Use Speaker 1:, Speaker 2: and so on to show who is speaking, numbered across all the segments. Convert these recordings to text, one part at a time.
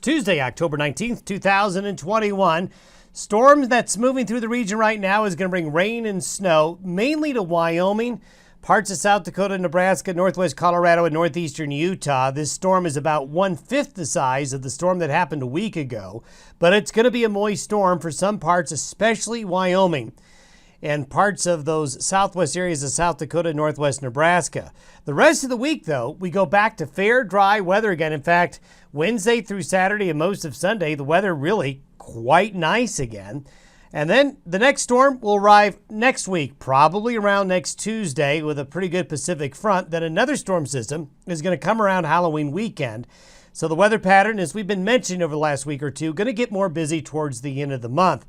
Speaker 1: Tuesday, October 19th, 2021. Storm that's moving through the region right now is going to bring rain and snow, mainly to Wyoming, parts of South Dakota, Nebraska, northwest Colorado, and northeastern Utah. This storm is about 1/5 the size of the storm that happened a week ago, but it's going to be a moist storm for some parts, especially Wyoming and parts of those southwest areas of South Dakota, northwest Nebraska. The rest of the week, though, we go back to fair, dry weather again. In fact, Wednesday through Saturday and most of Sunday, the weather really quite nice again. And then the next storm will arrive next week, probably around next Tuesday with a pretty good Pacific front. Then another storm system is going to come around Halloween weekend. So the weather pattern, as we've been mentioning over the last week or two, going to get more busy towards the end of the month.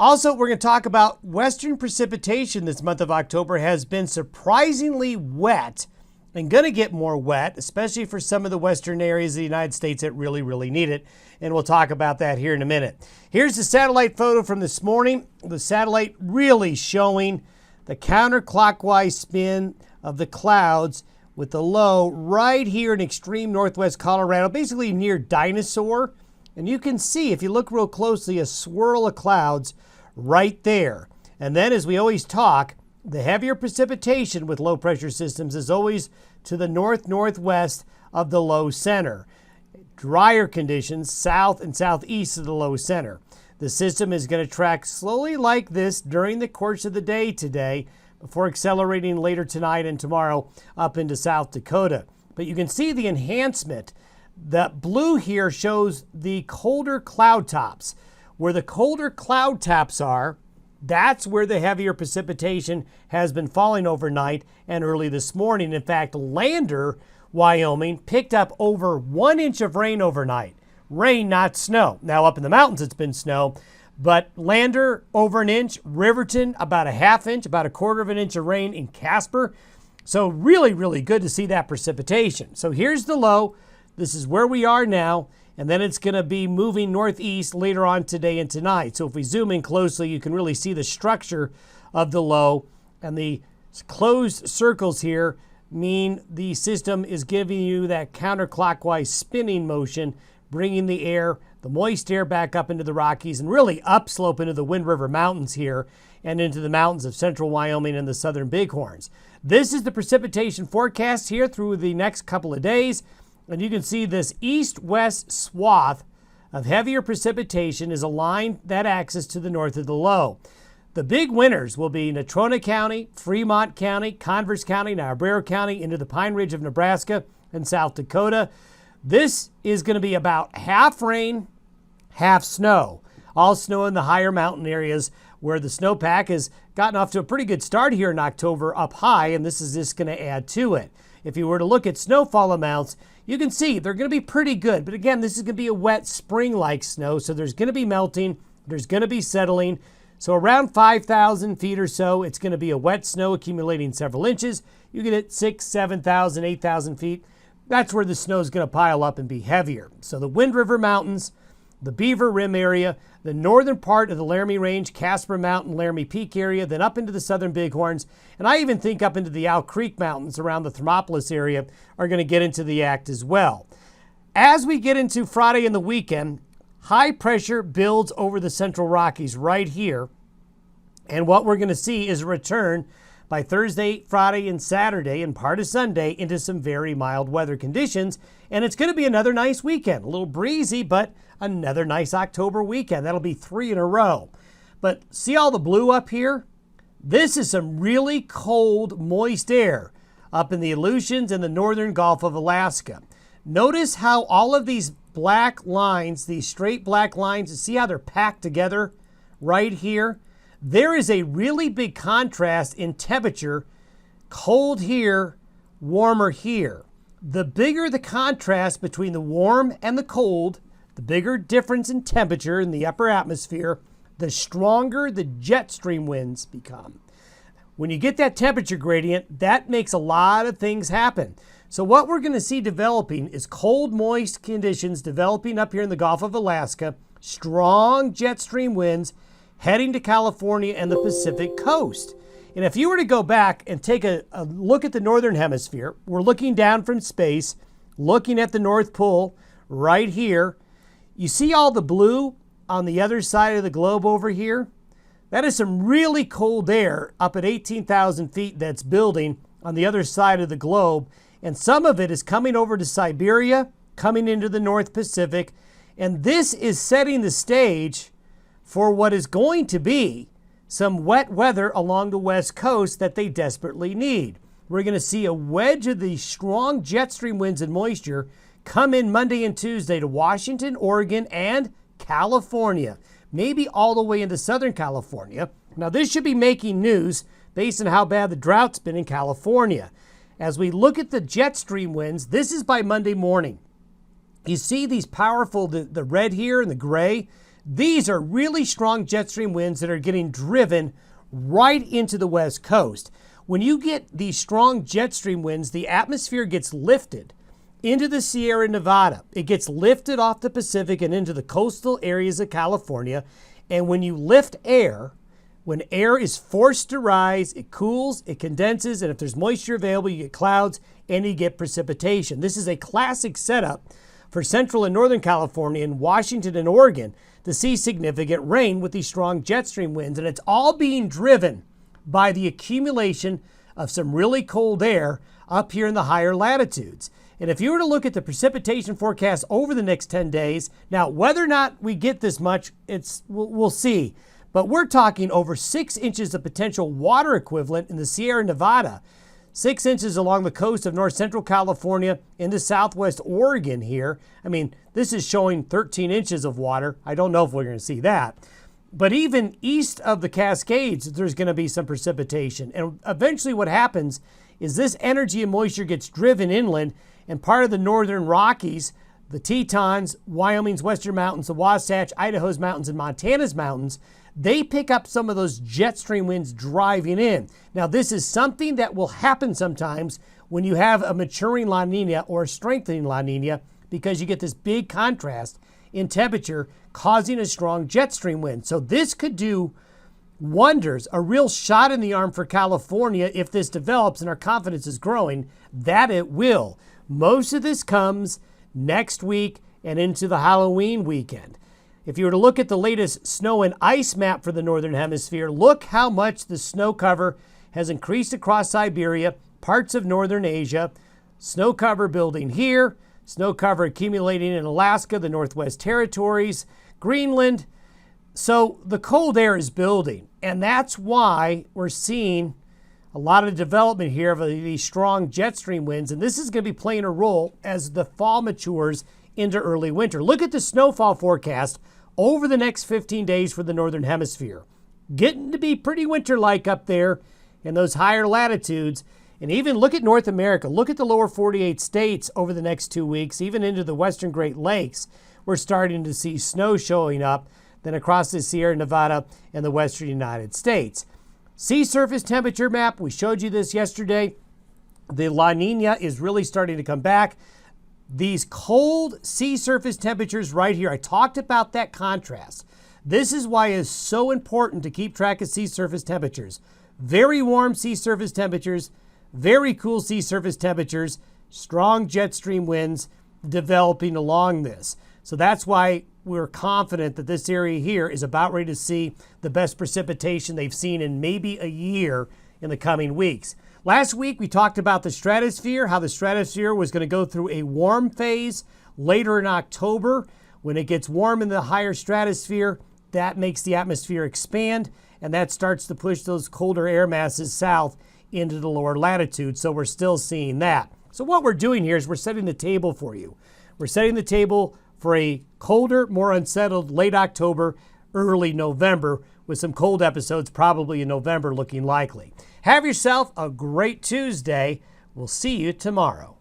Speaker 1: Also, we're going to talk about western precipitation this month of October has been surprisingly wet and going to get more wet, especially for some of the western areas of the United States that really need it. And we'll talk about that here in a minute. Here's the satellite photo from this morning. The satellite really showing the counterclockwise spin of the clouds with the low right here in extreme northwest Colorado, basically near Dinosaur. And you can see, if you look real closely, a swirl of clouds right there. And then, as we always talk, the heavier precipitation with low pressure systems is always to the northwest of the low center. Drier conditions south and southeast of the low center. The system is going to track slowly like this during the course of the day today before accelerating later tonight and tomorrow up into South Dakota. But you can see the enhancement. The blue here shows the colder cloud tops. Where the colder cloud tops are, that's where the heavier precipitation has been falling overnight and early this morning. In fact, Lander, Wyoming, picked up over 1 inch of rain overnight. Rain, not snow. Now, up in the mountains, it's been snow, but Lander, over 1 inch. Riverton, about a 1/2 inch, about 1/4 of an inch of rain in Casper. So really good to see that precipitation. So here's the low. This is where we are now. And then it's going to be moving northeast later on today and tonight. So if we zoom in closely, you can really see the structure of the low. And the closed circles here mean the system is giving you that counterclockwise spinning motion, bringing the air, the moist air back up into the Rockies and really upslope into the Wind River Mountains here and into the mountains of central Wyoming and the southern Bighorns. This is the precipitation forecast here through the next couple of days. And you can see this east-west swath of heavier precipitation is aligned that axis to the north of the low. The big winners will be Natrona County, Fremont County, Converse County, Niobrara County, into the Pine Ridge of Nebraska and South Dakota. This is going to be about half rain, half snow. All snow in the higher mountain areas where the snowpack has gotten off to a pretty good start here in October up high, and this is just going to add to it. If you were to look at snowfall amounts, you can see they're going to be pretty good. But again, this is going to be a wet spring-like snow, so there's going to be melting, there's going to be settling. So around 5,000 feet or so, it's going to be a wet snow accumulating several inches. You get it 6,000, 7,000, 8,000 feet. That's where the snow is going to pile up and be heavier. So the Wind River Mountains, the Beaver Rim area, the northern part of the Laramie Range, Casper Mountain, Laramie Peak area, then up into the southern Bighorns, and I even think up into the Owl Creek Mountains around the Thermopolis area are going to get into the act as well. As we get into Friday and the weekend, high pressure builds over the central Rockies right here, and what we're going to see is a return by Thursday, Friday, and Saturday, and part of Sunday into some very mild weather conditions, and it's going to be another nice weekend. A little breezy, but another nice October weekend. That'll be 3 in a row. But see all the blue up here? This is some really cold, moist air up in the Aleutians and the northern Gulf of Alaska. Notice how all of these black lines, these straight black lines, see how they're packed together right here? There is a really big contrast in temperature, cold here, warmer here. The bigger the contrast between the warm and the cold, the bigger difference in temperature in the upper atmosphere, the stronger the jet stream winds become. When you get that temperature gradient, that makes a lot of things happen. So what we're going to see developing is cold, moist conditions developing up here in the Gulf of Alaska, strong jet stream winds heading to California and the Pacific coast. And if you were to go back and take a look at the northern hemisphere, we're looking down from space, looking at the North Pole right here. You see all the blue on the other side of the globe over here? That is some really cold air up at 18,000 feet that's building on the other side of the globe. And some of it is coming over to Siberia, coming into the North Pacific. And this is setting the stage for what is going to be some wet weather along the West Coast that they desperately need. We're going to see a wedge of these strong jet stream winds and moisture come in Monday and Tuesday to Washington, Oregon, and California, maybe all the way into Southern California. Now, this should be making news based on how bad the drought's been in California. As we look at the jet stream winds, this is by Monday morning. You see these powerful, the red here and the gray. These are really strong jet stream winds that are getting driven right into the West Coast. When you get these strong jet stream winds, the atmosphere gets lifted into the Sierra Nevada. It gets lifted off the Pacific and into the coastal areas of California. And when you lift air, when air is forced to rise, it cools, it condenses, and if there's moisture available, you get clouds and you get precipitation. This is a classic setup for Central and Northern California and Washington and Oregon to see significant rain with these strong jet stream winds. And it's all being driven by the accumulation of some really cold air up here in the higher latitudes. And if you were to look at the precipitation forecast over the next 10 days, now whether or not we get this much, we'll see. But we're talking over 6 inches of potential water equivalent in the Sierra Nevada, 6 inches along the coast of north central California into southwest Oregon here. I mean, this is showing 13 inches of water. I don't know if we're going to see that. But even east of the Cascades, there's going to be some precipitation. And eventually what happens is this energy and moisture gets driven inland, and part of the northern Rockies, the Tetons, Wyoming's Western Mountains, the Wasatch, Idaho's mountains, and Montana's mountains, they pick up some of those jet stream winds driving in. Now, this is something that will happen sometimes when you have a maturing La Nina or a strengthening La Nina, because you get this big contrast in temperature causing a strong jet stream wind. So this could do wonders, a real shot in the arm for California if this develops, and our confidence is growing that it will. Most of this comes next week and into the Halloween weekend. If you were to look at the latest snow and ice map for the Northern Hemisphere, look how much the snow cover has increased across Siberia, parts of Northern Asia, snow cover building here, snow cover accumulating in Alaska, the Northwest Territories, Greenland. So the cold air is building, and that's why we're seeing a lot of development here of these strong jet stream winds, and this is going to be playing a role as the fall matures into early winter. Look at the snowfall forecast over the next 15 days for the Northern Hemisphere. Getting to be pretty winter-like up there in those higher latitudes. And even look at North America. Look at the lower 48 states over the next 2 weeks, even into the western Great Lakes. We're starting to see snow showing up, then across the Sierra Nevada and the western United States. Sea surface temperature map, we showed you this yesterday. The La Nina is really starting to come back. These cold sea surface temperatures right here, I talked about that contrast. This is why it's so important to keep track of sea surface temperatures. Very warm sea surface temperatures, very cool sea surface temperatures, strong jet stream winds developing along this. So that's why we're confident that this area here is about ready to see the best precipitation they've seen in maybe a year in the coming weeks. Last week, we talked about the stratosphere, how the stratosphere was going to go through a warm phase later in October. When it gets warm in the higher stratosphere, that makes the atmosphere expand, and that starts to push those colder air masses south into the lower latitudes. So we're still seeing that. So what we're doing here is we're setting the table for you. We're setting the table for a colder, more unsettled late October, early November, with some cold episodes probably in November looking likely. Have yourself a great Tuesday. We'll see you tomorrow.